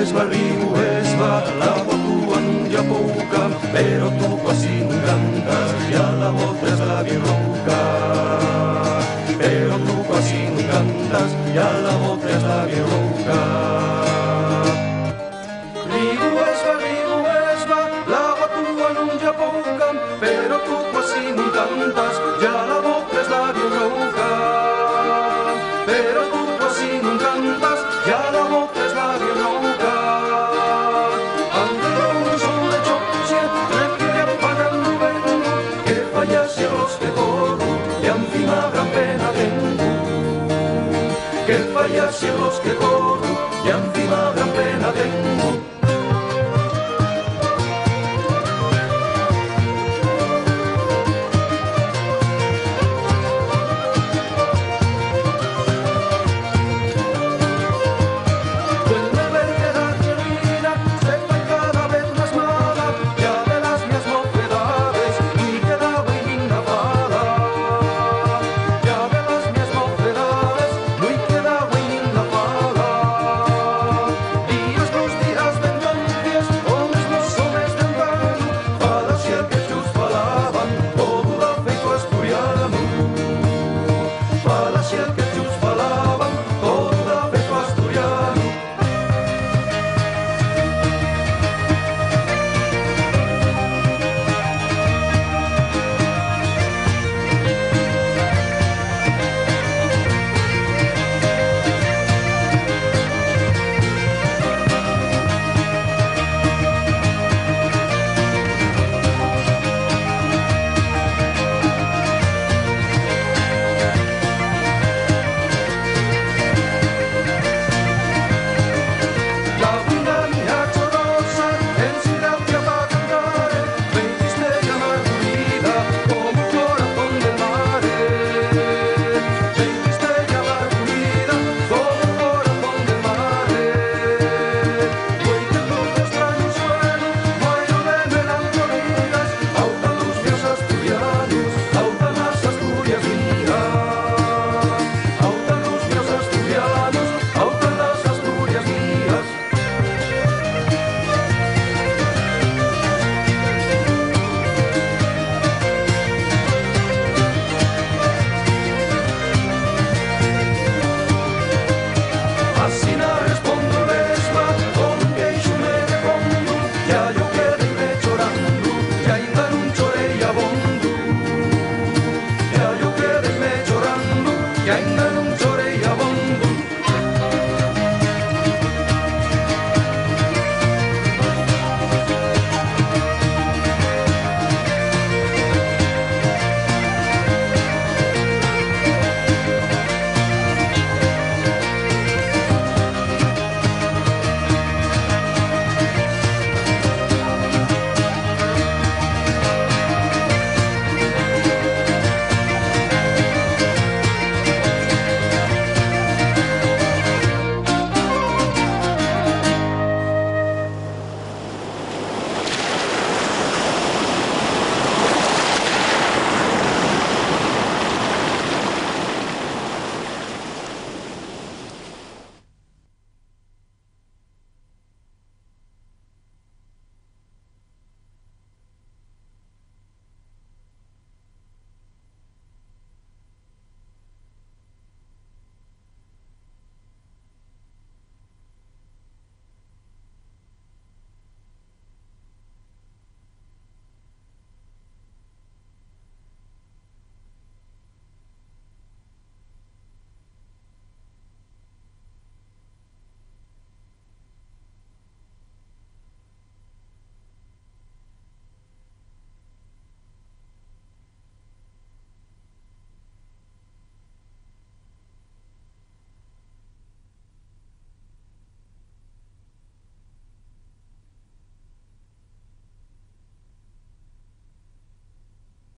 esba, riu esba, l'agua tua non ja pouca, pero tu quasi non cantas, ja la volta es la birrouca. Pero tu quasi non cantas, ja la volta es la birrouca. Riu esba, l'agua tua non ja pouca, pero tu quasi non cantas, ja la volta es la birrouca. Pero tu quasi non cantas, ja la volta es la birrouca. Ante o sol de choxe, require apagando o vento, que fallase los que corro, e encima gran pena tengo. Que fallase los que corro, e encima gran pena tengo. Ainda